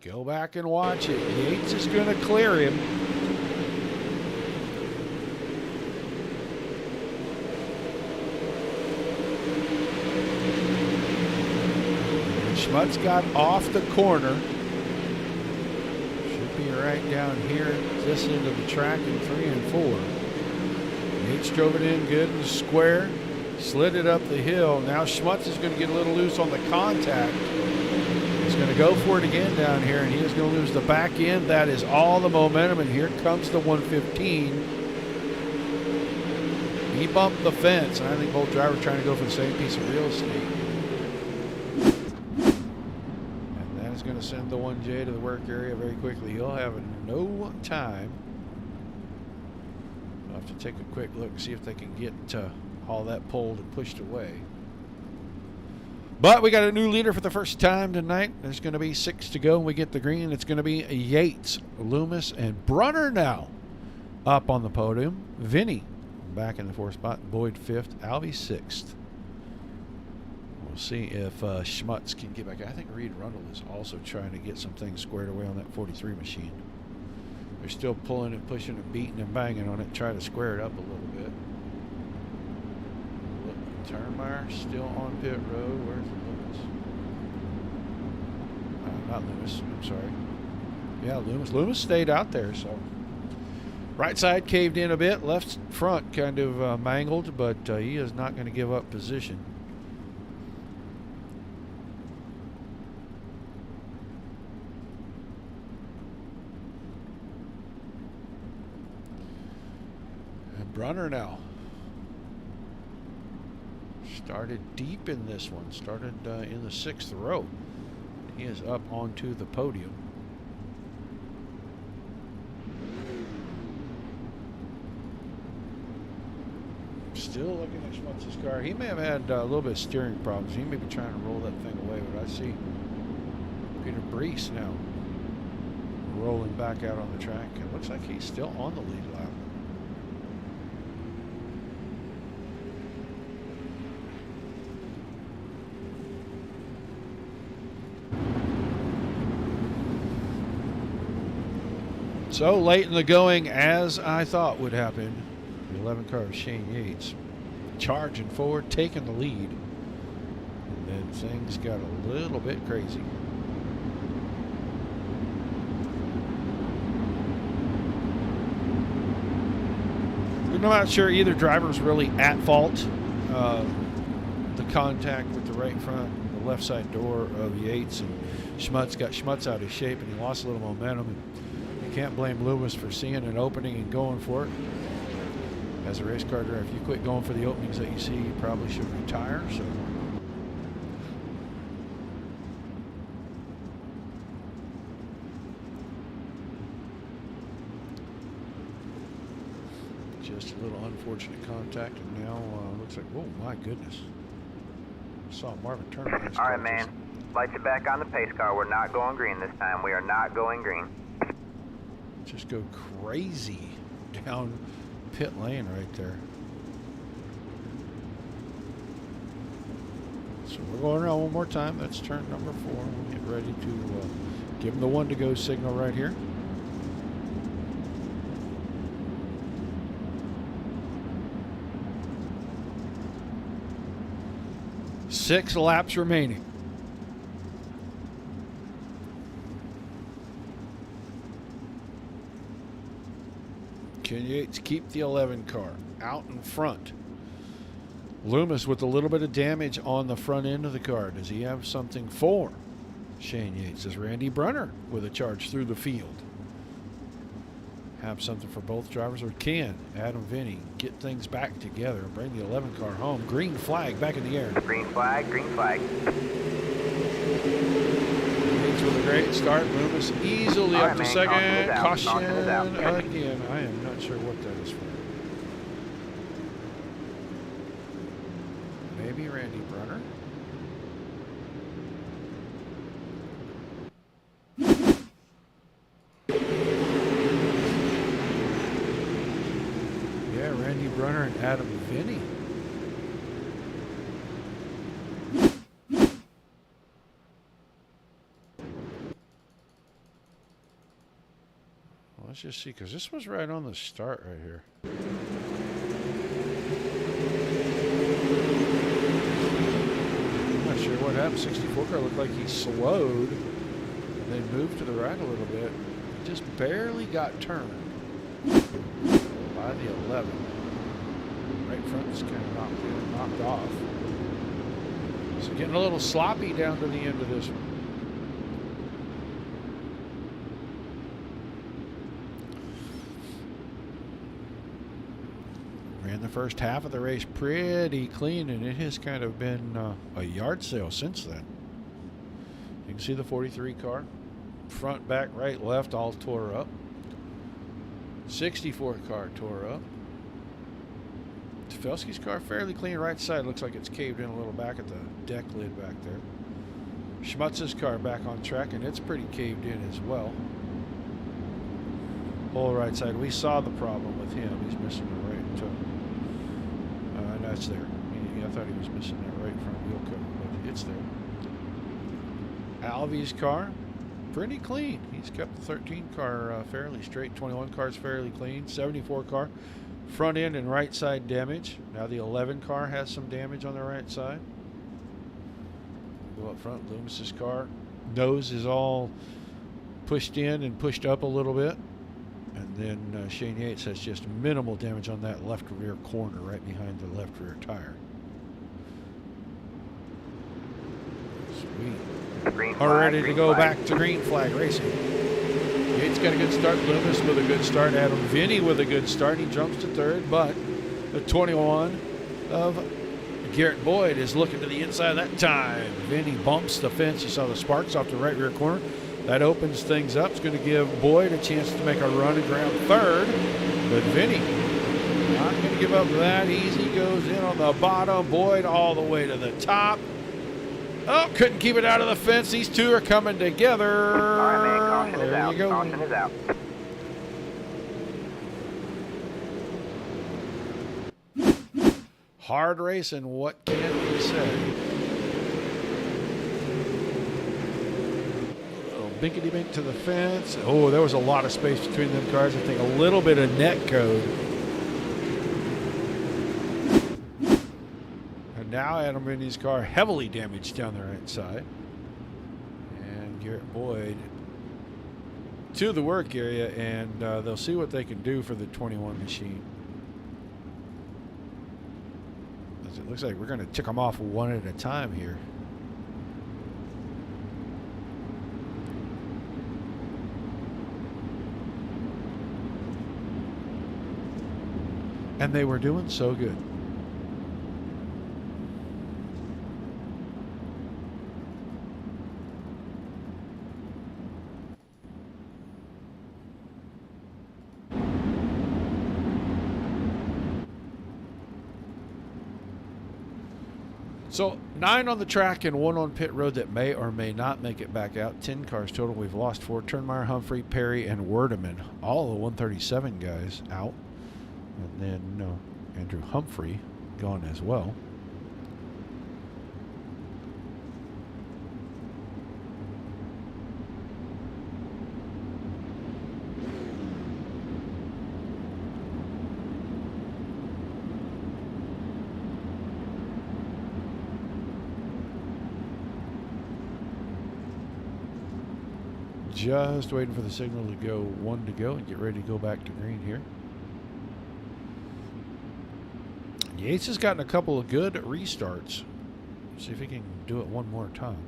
Go back and watch it. Yates is going to clear him. And Schmutz got off the corner. Should be right down here at this end of the track in 3 and 4. Yates drove it in good and square. Slid it up the hill. Now Schmutz is going to get a little loose on the contact. He's going to go for it again down here, and he is going to lose the back end. That is all the momentum, and here comes the 115. He bumped the fence, and I think both drivers trying to go for the same piece of real estate. And that is going to send the 1J to the work area very quickly. He'll have no time. I'll have to take a quick look and see if they can get all that pulled and pushed away. But we got a new leader for the first time tonight. There's going to be 6 to go when we get the green. It's going to be Yates, Loomis, and Brunner now up on the podium. Vinny back in the 4th spot. Boyd 5th. Albie 6th. We'll see if Schmutz can get back. I think Reed Rundle is also trying to get some things squared away on that 43 machine. They're still pulling and pushing and beating and banging on it, trying to square it up a little bit. Turnmeyer still on pit road. Where's Loomis? Not Loomis. I'm sorry. Yeah, Loomis. Loomis stayed out there, so. Right side caved in a bit. Left front kind of mangled, but he is not going to give up position. And Brunner now. Started deep in this one. Started in the 6th row. He is up onto the podium. Still looking at Schmutz's car. He may have had a little bit of steering problems. He may be trying to roll that thing away, but I see Peter Brees now rolling back out on the track. It looks like he's still on the lead lap. So late in the going, as I thought would happen, the 11 car of Shane Yates charging forward, taking the lead. And then things got a little bit crazy. I'm not sure either driver's really at fault. The contact with the right front, the left side door of Yates, and Schmutz got Schmutz out of shape, and he lost a little momentum. And you can't blame Loomis for seeing an opening and going for it. As a race car driver, if you quit going for the openings that you see, you probably should retire. So. Just a little unfortunate contact, and now looks like, whoa, my goodness. I saw Marvin turn. All right, man. Light you back on the pace car. We're not going green this time. We are not going green. Just go crazy down pit lane right there. So we're going around one more time. That's turn number 4. We'll get ready to give him the 1 to go signal right here. Six laps remaining. Can Yates keep the 11 car out in front? Loomis with a little bit of damage on the front end of the car. Does he have something for Shane Yates? Does Randy Brunner with a charge through the field have something for both drivers? Or can Adam Vinny get things back together and bring the 11 car home? Green flag back in the air. Green flag, green flag. Yates with a great start. Loomis easily up to second. Caution again. I am not sure what that is for. Maybe Randy Brunner. Yeah, Randy Brunner and Adam Vinny. Let's just see, because this was right on the start right here. I'm not sure what happened. 64 car looked like he slowed and then moved to the right a little bit. He just barely got turned by the 11. Right front is kind of knocked off. So getting a little sloppy down to the end of this one. Ran the first half of the race pretty clean, and it has kind of been a yard sale since then. You can see the 43 car. Front, back, right, left, all tore up. 64 car tore up. Tefelsky's car fairly clean. Right side looks like it's caved in a little back at the deck lid back there. Schmutz's car back on track, and it's pretty caved in as well. Whole right side. We saw the problem with him. He's missing the right toe. That's there. I thought he was missing that right front wheel cover, but it's there. Alvy's car, pretty clean. He's kept the 13 car fairly straight. 21 car's fairly clean. 74 car, front end and right side damage. Now the 11 car has some damage on the right side. Go up front, Loomis's car. Nose is all pushed in and pushed up a little bit. And then Shane Yates has just minimal damage on that left rear corner right behind the left rear tire. Sweet. Green All flag, ready to green go flag. back to green flag racing. Yates got a good start. Loomis with a good start. Adam Vinny with a good start. He jumps to third, but the 21 of Garrett Boyd is looking to the inside that time. Vinny bumps the fence. You saw the sparks off the right rear corner. That opens things up. It's going to give Boyd a chance to make a run and grab third. But Vinny not going to give up that easy. Goes in on the bottom. Boyd all the way to the top. Oh, couldn't keep it out of the fence. These two are coming together. All right, man. Caution is There out. you go. Caution is out. Hard race, and what can we say? Binkety bink to the fence. Oh, there was a lot of space between them cars. I think a little bit of net code. And now Adam Vinny's car heavily damaged down the right side. And Garrett Boyd to the work area, and they'll see what they can do for the 21 machine. As it looks like we're going to tick them off one at a time here. And they were doing so good. So 9 on the track and 1 on pit road that may or may not make it back out. 10 cars total. We've lost 4. Turnmeyer, Humphrey, Perry, and Werdeman. All the 137 guys out. And then Andrew Humphrey gone as well. Just waiting for the signal to go 1 to go and get ready to go back to green here. Yates has gotten a couple of good restarts. See if he can do it one more time.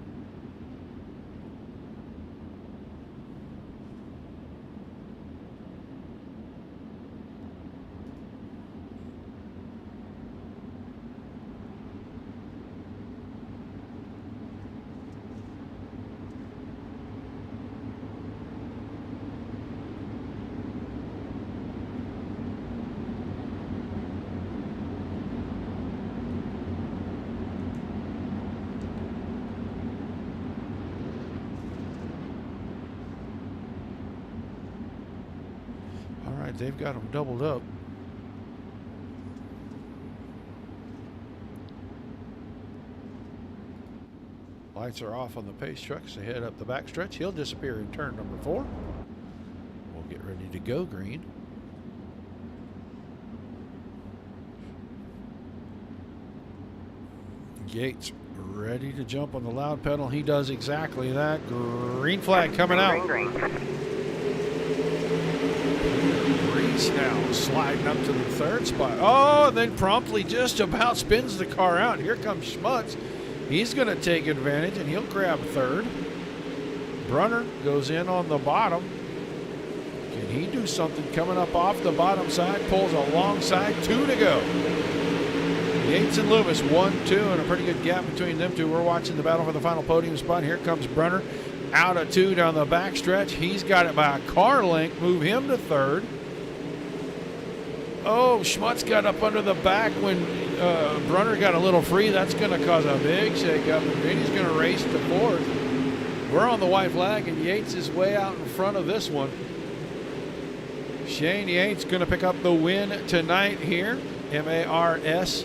They've got them doubled up. Lights are off on the pace trucks to head up the backstretch. He'll disappear in turn number 4. We'll get ready to go green. Yates ready to jump on the loud pedal. He does exactly that. Green flag coming out. Green, green. Now sliding up to the 3rd spot. Oh, and then promptly just about spins the car out. Here comes Schmutz. He's going to take advantage, and he'll grab 3rd. Brunner goes in on the bottom. Can he do something coming up off the bottom side? Pulls alongside. 2 to go. Yates and Loomis, 1, 2, and a pretty good gap between them two. We're watching the battle for the final podium spot. Here comes Brunner out of 2 down the backstretch. He's got it by a car length. Move him to 3rd. Oh, Schmutz got up under the back when Brunner got a little free. That's going to cause a big shakeup. And Vinny's going to race to 4th. We're on the white flag, and Yates is way out in front of this one. Shane Yates going to pick up the win tonight here. MARS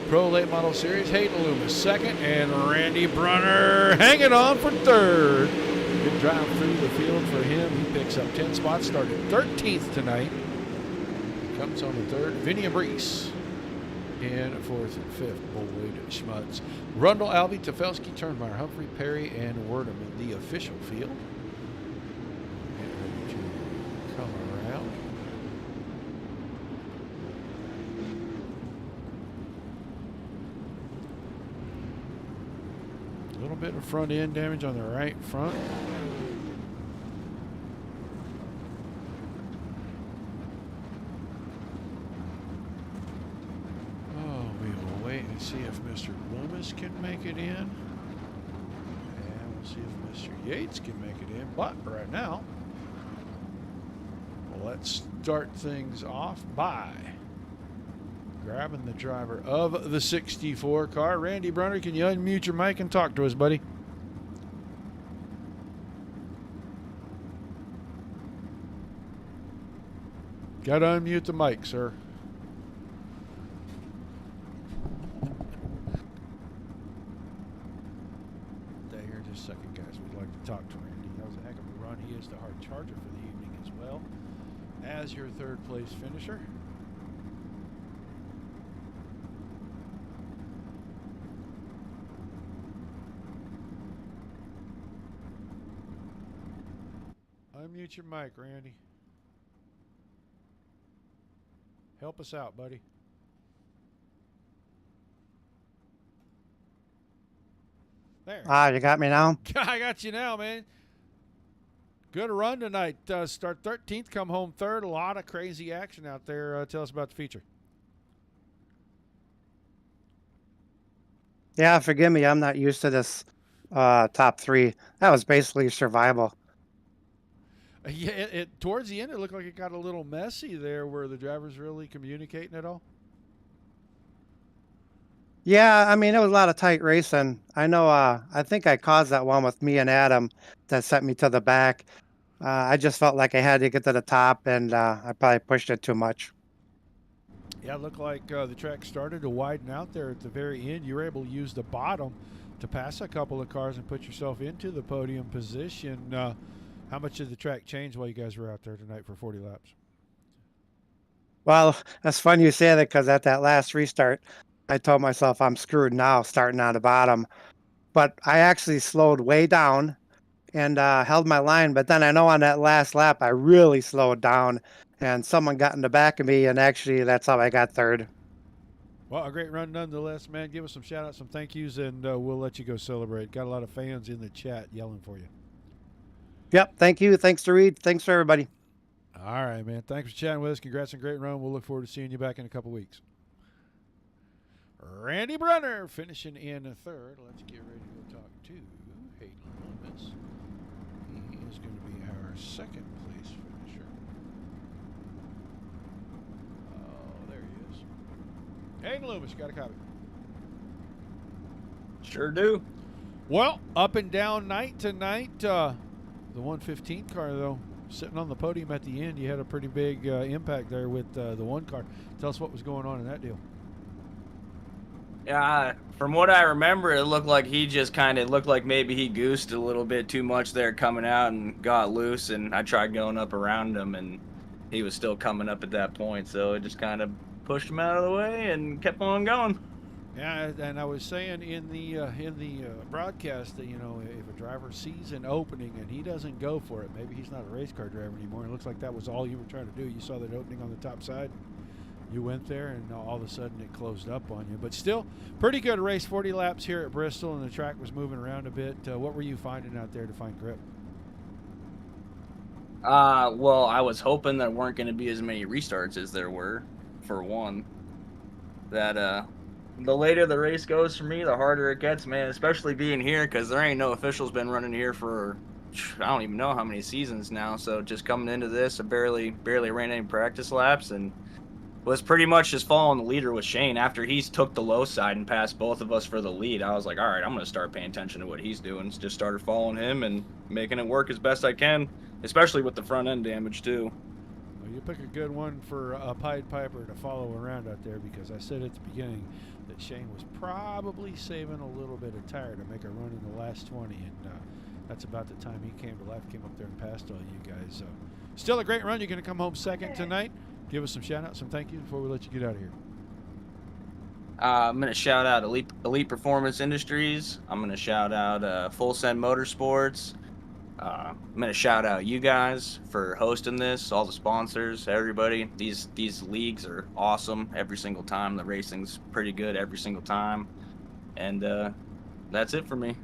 Pro Late Model Series. Hayden Loomis 2nd, and Randy Brunner hanging on for 3rd. Good drive through the field for him. He picks up 10 spots. Started 13th tonight. comes on the third. Vinny and Brees in fourth and fifth. Boyd, Schmutz, Rundle, Alvey, Tefelsky, Turnmeyer, Humphrey, Perry, and Wordham in the official field. And to come around. A little bit of front end damage on the right front. See if Mr. Loomis can make it in. And we'll see if Mr. Yates can make it in. But right now, let's start things off by grabbing the driver of the 64 car. Randy Brunner, can you unmute your mic and talk to us, buddy? Got to unmute the mic, sir. Second, guys, we'd like to talk to Randy. That was a heck of a run. He is the hard charger for the evening as well as your third place finisher. Unmute your mic, Randy. Help us out, buddy. There. You got me now? I got you now, man. Good run tonight. Start 13th, come home third. A lot of crazy action out there. Tell us about the feature. Yeah, forgive me. I'm not used to this top three. That was basically survival. Yeah, towards the end, it looked like it got a little messy there. Were the drivers really communicating at all? Yeah, I mean, it was a lot of tight racing. I know, I think I caused that one with me and Adam that sent me to the back. I just felt like I had to get to the top, and I probably pushed it too much. Yeah, it looked like the track started to widen out there at the very end. You were able to use the bottom to pass a couple of cars and put yourself into the podium position. How much did the track change while you guys were out there tonight for 40 laps? Well, that's fun you say that, because at that last restart, I told myself I'm screwed now starting on the bottom. But I actually slowed way down and held my line. But then I know on that last lap, I really slowed down and someone got in the back of me. And actually, that's how I got third. Well, a great run nonetheless, man. Give us some shout outs, some thank yous, and we'll let you go celebrate. Got a lot of fans in the chat yelling for you. Yep. Thank you. Thanks to Reed. Thanks for everybody. All right, man. Thanks for chatting with us. Congrats on a great run. We'll look forward to seeing you back in a couple weeks. Randy Brunner finishing in third. Let's get ready to go talk to Hayden Loomis. He is going to be our second place finisher. Oh, there he is. Hayden Loomis, got a copy? Sure do. Well, up and down night tonight. The 115 car, though, sitting on the podium at the end. You had a pretty big impact there with the one car. Tell us what was going on in that deal. Yeah, from what I remember, it looked like he just looked like maybe he goosed a little bit too much there coming out and got loose, and I tried going up around him, and he was still coming up at that point, so it just kind of pushed him out of the way and kept on going. Yeah, and I was saying in the broadcast that, you know, if a driver sees an opening and he doesn't go for it, maybe he's not a race car driver anymore. It looks like that was all you were trying to do. You saw that opening on the top side. You went there, and all of a sudden it closed up on you. But still, pretty good race, 40 laps here at Bristol, and the track was moving around a bit. What were you finding out there to find grip? Well, I was hoping there weren't going to be as many restarts as there were, for one. That, the later the race goes for me, the harder it gets, man, especially being here, because there ain't no officials been running here for, I don't even know how many seasons now. So just coming into this, I barely ran any practice laps, and was pretty much just following the leader with Shane. After he took the low side and passed both of us for the lead, I was like, all right, I'm going to start paying attention to what he's doing. Just started following him and making it work as best I can, especially with the front end damage too. Well, you pick a good one for a Pied Piper to follow around out there, because I said at the beginning that Shane was probably saving a little bit of tire to make a run in the last 20, and that's about the time he came to life, came up there and passed all you guys. Still a great run. You're going to come home second tonight. give us some shout outs, some thank you before we let you get out of here. I'm going to shout out Elite Performance Industries. I'm going to shout out Full Send Motorsports. I'm going to shout out you guys for hosting this, all the sponsors, everybody. These leagues are awesome every single time. The racing's pretty good every single time. And that's it for me.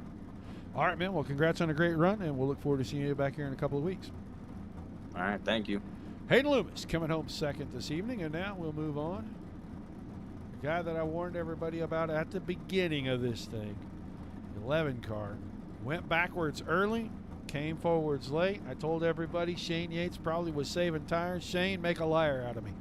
All right, man. Well, congrats on a great run, and we'll look forward to seeing you back here in a couple of weeks. All right, thank you. Hayden Loomis coming home second this evening, and now we'll move on. The guy that I warned everybody about at the beginning of this thing, 11 car, went backwards early, came forwards late. I told everybody Shane Yates probably was saving tires. Shane, make a liar out of me.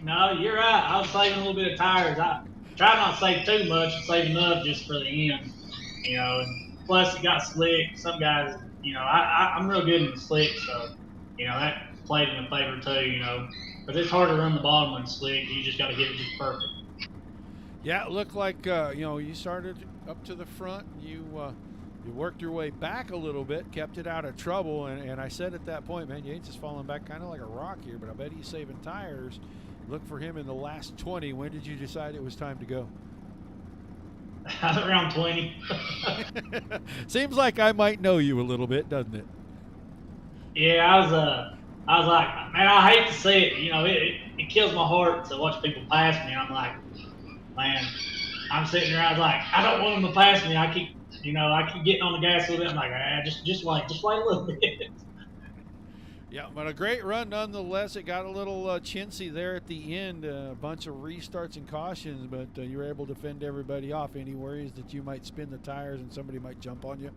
No, you're right. I was saving a little bit of tires. I try not to save too much and save enough just for the end, And plus, it got slick. Some guys, I'm real good in the slick, so that played in the favor too. Because it's hard to run the bottom when it's slick. You just got to get it just perfect. Yeah, it looked like you started up to the front. You worked your way back a little bit, kept it out of trouble, and I said at that point, man, Yates is falling back kind of like a rock here, but I bet he's saving tires. Look for him in the last 20. When did you decide it was time to go? Around 20. Seems like I might know you a little bit, doesn't it? Yeah, I was like, man, I hate to say it. It kills my heart to watch people pass me. I'm like, man, I'm sitting there. I was like, I don't want them to pass me. I keep getting on the gas a little bit. I'm like, just wait a little bit. Yeah, but a great run nonetheless. It got a little chintzy there at the end. A bunch of restarts and cautions, but you were able to fend everybody off. Any worries that you might spin the tires and somebody might jump on you?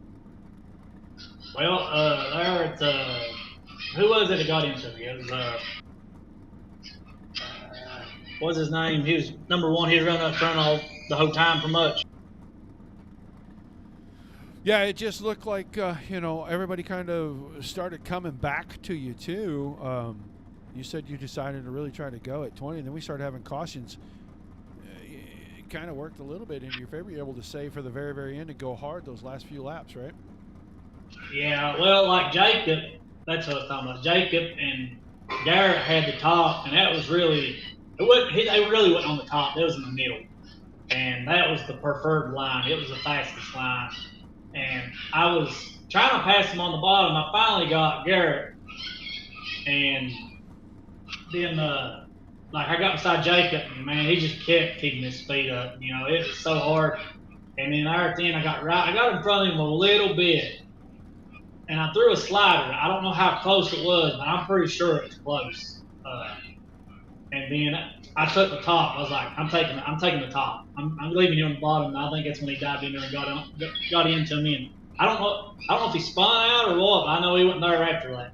Well, there at who was it that got into me? It was what was his name? He was number one. He was running up front all the whole time, pretty much. Yeah, it just looked like, everybody kind of started coming back to you, too. You said you decided to really try to go at 20, and then we started having cautions. It kind of worked a little bit into your favor. You're able to save for the very, very end and go hard those last few laps, right? Yeah, well, like Jacob, that's what I was talking about. Jacob and Garrett had the top, and that was really, they really wasn't on the top. It was in the middle. And that was the preferred line. It was the fastest line. And I was trying to pass him on the bottom. I finally got Garrett, and then I got beside Jacob, and man, he just kept keeping his speed up. It was so hard. And then there at the end, I got in front of him a little bit, and I threw a slider. I don't know how close it was, but I'm pretty sure it was close. And then I took the top. I was like, I'm taking the top. I'm leaving you on the bottom. And I think that's when he dived in there and got into me. And I don't know if he spun out or what, but I know he went there after that.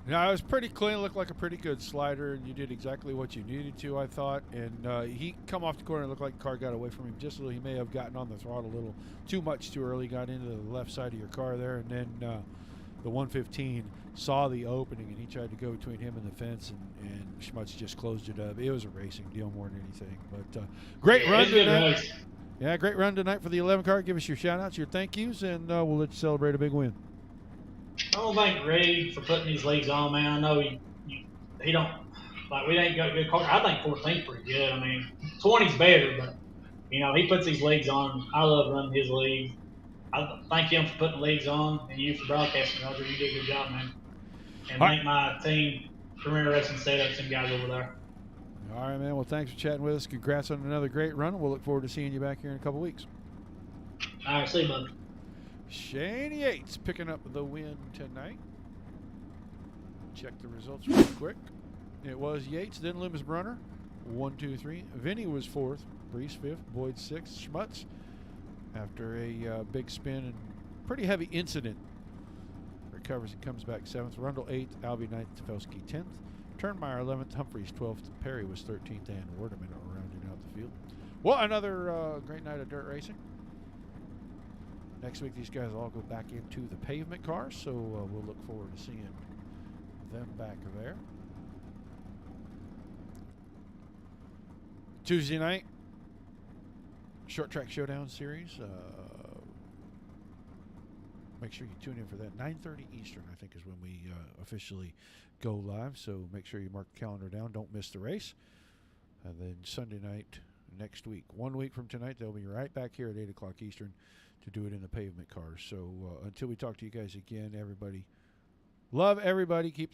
Yeah, it was pretty clean. Looked like a pretty good slider, and you did exactly what you needed to, I thought. And he come off the corner and looked like the car got away from him just a little. He may have gotten on the throttle a little too much too early, got into the left side of your car there, and then the 115 saw the opening, and he tried to go between him and the fence, and Schmutz just closed it up. It was a racing deal more than anything. But great run tonight. Yeah, great run tonight for the 11 car. Give us your shout-outs, your thank yous, and we'll let you celebrate a big win. I don't thank Ray for putting these leagues on, man. I know he don't, like, we ain't got good car. I think 14's pretty good. I mean, 20's better, but, he puts these leagues on. I love running his league. I thank him for putting leagues on, and you for broadcasting, Roger. You did a good job, man. And thank my team, Premier Wrestling Setups, and guys over there. All right, man. Well, thanks for chatting with us. Congrats on another great run. We'll look forward to seeing you back here in a couple weeks. All right, see you, bud. Shane Yates picking up the win tonight. Check the results real quick. It was Yates, then Loomis Brunner, 1, 2, 3. Vinny was 4th, Brees 5th, Boyd 6th, Schmutz after a big spin and pretty heavy incident recovers and comes back 7th. Rundle 8th, Albie 9th, Tefelsky 10th. Turnmeyer 11th, Humphreys 12th, Perry was 13th, and Wardeman rounding out the field. Well, another great night of dirt racing. Next week, these guys will all go back into the pavement cars, so we'll look forward to seeing them back there. Tuesday night, Short Track Showdown Series. make sure you tune in for that. 9:30 Eastern, I think, is when we officially go live. So make sure you mark the calendar down. Don't miss the race. And then Sunday night next week. 1 week from tonight, they'll be right back here at 8 o'clock Eastern to do it in the pavement cars. So until we talk to you guys again, everybody, love everybody. Keep the